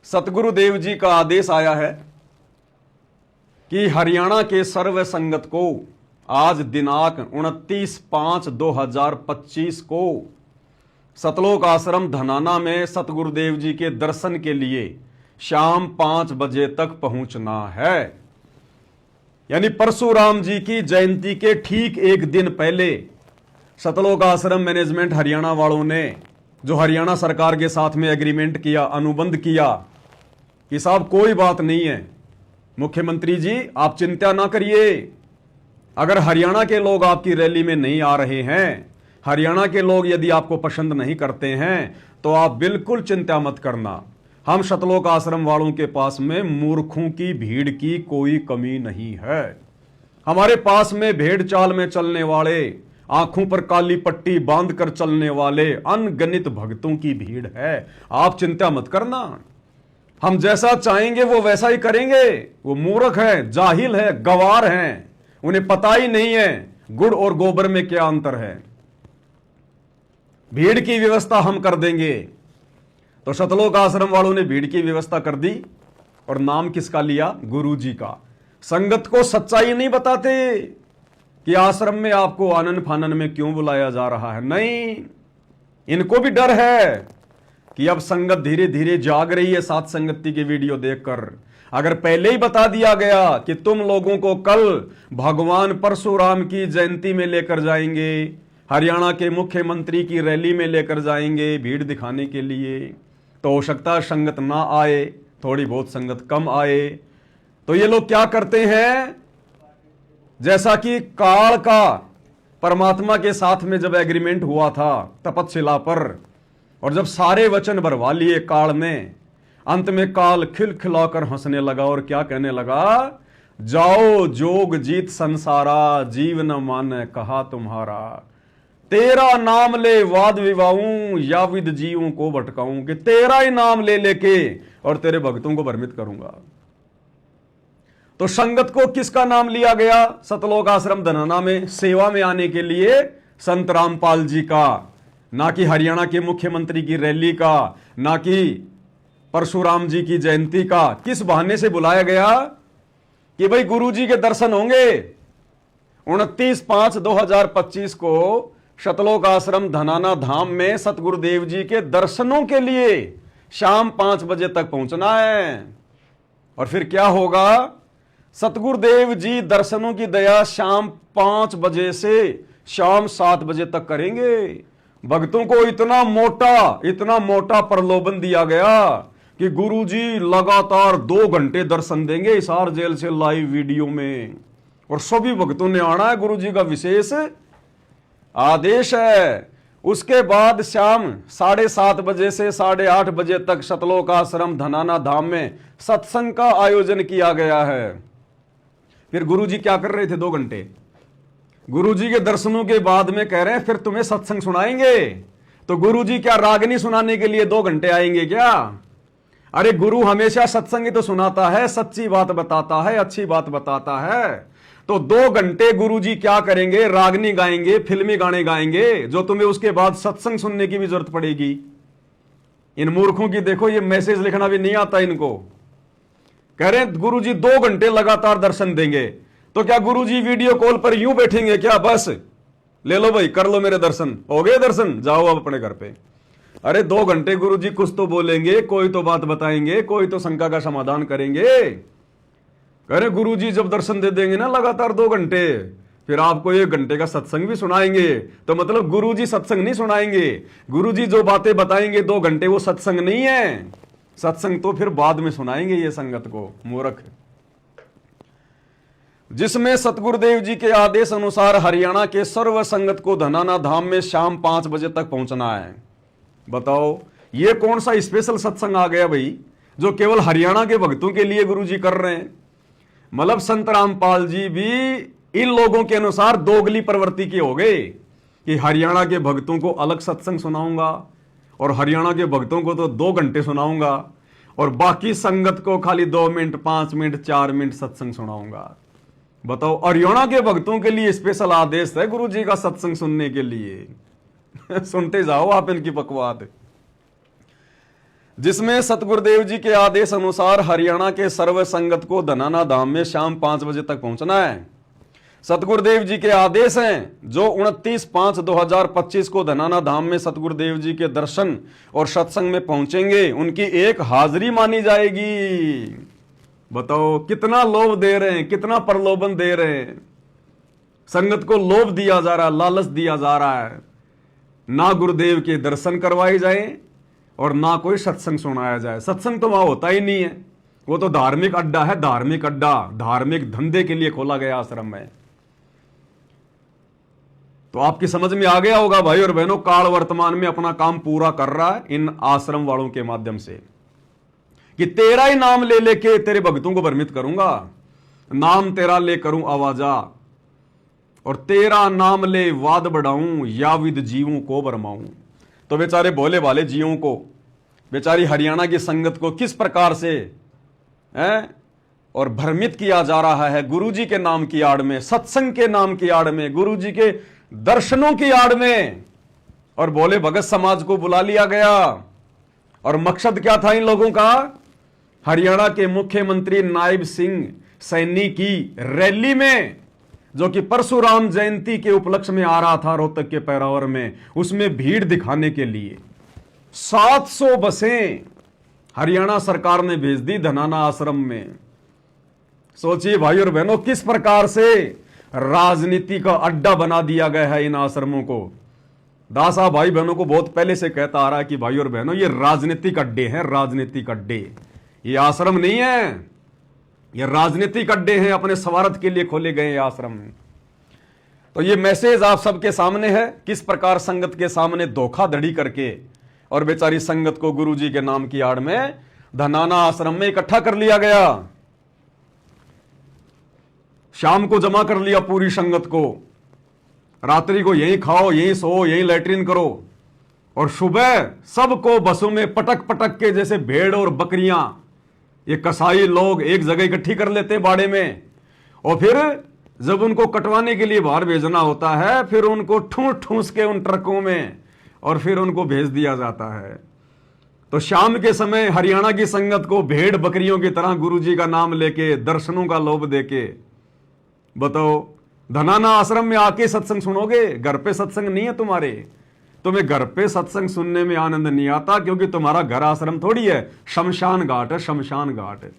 सतगुरुदेव जी का आदेश आया है कि हरियाणा के सर्व संगत को आज दिनांक 29/5/2025 को सतलोक आश्रम धनाना में सतगुरुदेव जी के दर्शन के लिए शाम 5 बजे तक पहुंचना है। यानी परशुराम जी की जयंती के ठीक एक दिन पहले सतलोक आश्रम मैनेजमेंट हरियाणा वालों ने जो हरियाणा सरकार के साथ में एग्रीमेंट किया, अनुबंध किया कि साहब कोई बात नहीं है, मुख्यमंत्री जी आप चिंता ना करिए। अगर हरियाणा के लोग आपकी रैली में नहीं आ रहे हैं, हरियाणा के लोग यदि आपको पसंद नहीं करते हैं, तो आप बिल्कुल चिंता मत करना। हम सतलोक आश्रम वालों के पास में मूर्खों की भीड़ की कोई कमी नहीं है। हमारे पास में भेड़ चाल में चलने वाले, आंखों पर काली पट्टी बांधकर चलने वाले अनगिनत भक्तों की भीड़ है। आप चिंता मत करना, हम जैसा चाहेंगे वो वैसा ही करेंगे। वो मूर्ख है, जाहिल है, गवार हैं, उन्हें पता ही नहीं है गुड़ और गोबर में क्या अंतर है। भीड़ की व्यवस्था हम कर देंगे। तो सतलोक आश्रम वालों ने भीड़ की व्यवस्था कर दी और नाम किसका लिया? गुरुजी का। संगत को सच्चाई नहीं बताते कि आश्रम में आपको आनन फानन में क्यों बुलाया जा रहा है। नहीं, इनको भी डर है कि अब संगत धीरे धीरे जाग रही है साथ संगति की वीडियो देखकर। अगर पहले ही बता दिया गया कि तुम लोगों को कल भगवान परशुराम की जयंती में लेकर जाएंगे, हरियाणा के मुख्यमंत्री की रैली में लेकर जाएंगे भीड़ दिखाने के लिए, तो हो सकता है संगत ना आए, थोड़ी बहुत संगत कम आए। तो ये लोग क्या करते हैं, जैसा कि काल का परमात्मा के साथ में जब एग्रीमेंट हुआ था तपतशिला पर, और जब सारे वचन भरवा लिए काल ने, अंत में काल खिलखिलाकर हंसने लगा और क्या कहने लगा? जाओ जोग जीत संसारा, जीव न माने कहा तुम्हारा, तेरा नाम ले वाद विवाऊं, या विद जीवों को भटकाऊं। कि तेरा ही नाम ले लेके और तेरे भक्तों को भ्रमित करूंगा। तो संगत को किसका नाम लिया गया? सतलोक आश्रम धनाना में सेवा में आने के लिए संत रामपाल जी का, ना कि हरियाणा के मुख्यमंत्री की रैली का, ना कि परशुराम जी की जयंती का। किस बहाने से बुलाया गया? कि भाई गुरुजी के दर्शन होंगे। 29/5/2025 को सतलोक आश्रम धनाना धाम में सतगुरुदेव जी के दर्शनों के लिए शाम 5 बजे तक पहुंचना है। और फिर क्या होगा? सतगुरुदेव जी दर्शनों की दया शाम 5 बजे से शाम 7 बजे तक करेंगे। भक्तों को इतना मोटा प्रलोभन दिया गया कि गुरुजी लगातार 2 घंटे दर्शन देंगे हिसार जेल से लाइव वीडियो में, और सभी भक्तों ने आना है। गुरुजी का विशेष आदेश है। उसके बाद शाम 7:30 बजे से 8:30 बजे तक सतलोक आश्रम धनाना धाम में सत्संग का आयोजन किया गया है। फिर गुरुजी क्या कर रहे थे 2 घंटे? गुरुजी के दर्शनों के बाद में कह रहे हैं फिर तुम्हें सत्संग सुनाएंगे। तो गुरुजी क्या रागनी सुनाने के लिए 2 घंटे आएंगे क्या? अरे गुरु हमेशा सत्संग तो सुनाता है, सच्ची बात बताता है, अच्छी बात बताता है। तो 2 घंटे गुरुजी क्या करेंगे? रागनी गाएंगे, फिल्मी गाने गाएंगे, जो तुम्हें उसके बाद सत्संग सुनने की भी जरूरत पड़ेगी। इन मूर्खों की देखो, ये मैसेज लिखना भी नहीं आता इनको। कह रहे गुरुजी 2 घंटे लगातार दर्शन देंगे। तो क्या गुरुजी वीडियो कॉल पर यूं बैठेंगे क्या? बस ले लो भाई, कर लो मेरे दर्शन, हो गए दर्शन, जाओ अब अपने घर पे। अरे 2 घंटे गुरुजी कुछ तो बोलेंगे, कोई तो बात बताएंगे, कोई तो शंका का समाधान करेंगे। कह रहे गुरुजी जब दर्शन दे देंगे ना लगातार 2 घंटे, फिर आपको 1 घंटे का सत्संग भी सुनाएंगे। तो मतलब गुरुजी सत्संग नहीं सुनाएंगे, गुरुजी जो बातें बताएंगे 2 घंटे वो सत्संग नहीं है। सत्संग तो फिर बाद में सुनाएंगे ये संगत को, मूर्ख। जिसमें सतगुरुदेव जी के आदेश अनुसार हरियाणा के सर्व संगत को धनाना धाम में शाम 5 बजे तक पहुंचना है। बताओ ये कौन सा स्पेशल सत्संग आ गया भाई, जो केवल हरियाणा के भक्तों के लिए गुरुजी कर रहे हैं। मतलब संत रामपाल जी भी इन लोगों के अनुसार दोगली प्रवृत्ति के हो गए कि हरियाणा के भक्तों को अलग सत्संग सुनाऊंगा और हरियाणा के भक्तों को तो 2 घंटे सुनाऊंगा, और बाकी संगत को खाली 2 मिनट, 5 मिनट, 4 मिनट सत्संग सुनाऊंगा। बताओ, हरियाणा के भक्तों के लिए स्पेशल आदेश है गुरुजी का सत्संग सुनने के लिए। सुनते जाओ आप इनकी बकवाद। जिसमें सतगुरुदेव जी के आदेश अनुसार हरियाणा के सर्व संगत को धनाना धाम में शाम 5 बजे तक पहुंचना है। सतगुरुदेव जी के आदेश हैं जो 29/5/2025 को धनाना धाम में सतगुरुदेव जी के दर्शन और सत्संग में पहुंचेंगे, उनकी एक हाजिरी मानी जाएगी। बताओ कितना लोभ दे रहे हैं, कितना प्रलोभन दे रहे हैं। संगत को लोभ दिया जा रहा है, लालच दिया जा रहा है, ना गुरुदेव के दर्शन करवाए जाए और ना कोई सत्संग सुनाया जाए। सत्संग तो वहां होता ही नहीं है, वो तो धार्मिक अड्डा है, धार्मिक अड्डा, धार्मिक धंधे के लिए खोला गया आश्रम है। तो आपकी समझ में आ गया होगा भाई और बहनों, काल वर्तमान में अपना काम पूरा कर रहा है इन आश्रम वालों के माध्यम से कि तेरा ही नाम ले लेके तेरे भक्तों को भ्रमित करूंगा, नाम तेरा ले करूं आवाजा, और तेरा नाम ले वाद बढ़ाऊं, याविद जीवों को बरमाऊं। तो बेचारे भोले भाले जीवों को, बेचारी हरियाणा की संगत को किस प्रकार से और भ्रमित किया जा रहा है गुरुजी के नाम की आड़ में, सत्संग के नाम की आड़ में, गुरुजी के दर्शनों की आड़ में। और भोले भगत समाज को बुला लिया गया और मकसद क्या था इन लोगों का? हरियाणा के मुख्यमंत्री नायब सिंह सैनी की रैली में, जो कि परशुराम जयंती के उपलक्ष्य में आ रहा था रोहतक के पैरावर में, उसमें भीड़ दिखाने के लिए 700 बसें हरियाणा सरकार ने भेज दी धनाना आश्रम में। सोचिए भाई और बहनों किस प्रकार से राजनीति का अड्डा बना दिया गया है इन आश्रमों को। दासा भाई बहनों को बहुत पहले से कहता आ रहा है कि भाई और बहनों ये राजनीतिक अड्डे हैं, राजनीतिक अड्डे, ये आश्रम नहीं है, ये राजनीतिक अड्डे हैं, अपने स्वार्थ के लिए खोले गए आश्रम। तो ये मैसेज आप सबके सामने है, किस प्रकार संगत के सामने धोखाधड़ी करके और बेचारी संगत को गुरुजी के नाम की आड़ में धनाना आश्रम में इकट्ठा कर लिया गया। शाम को जमा कर लिया पूरी संगत को, रात्रि को यहीं खाओ, यहीं सो, यहीं लैट्रिन करो, और सुबह सबको बसों में पटक पटक के जैसे भेड़ और बकरियां ये कसाई लोग एक जगह इकट्ठी कर लेते बाड़े में, और फिर जब उनको कटवाने के लिए बाहर भेजना होता है फिर उनको ठूस ठूस के उन ट्रकों में और फिर उनको भेज दिया जाता है। तो शाम के समय हरियाणा की संगत को भेड़ बकरियों की तरह गुरुजी का नाम लेके दर्शनों का लोभ देके, बताओ धनाना आश्रम में आके सत्संग सुनोगे? घर पे सत्संग नहीं है तुम्हारे, तुम्हें घर पे सत्संग सुनने में आनंद नहीं आता क्योंकि तुम्हारा घर आश्रम थोड़ी है, शमशान घाट है, शमशान घाट है।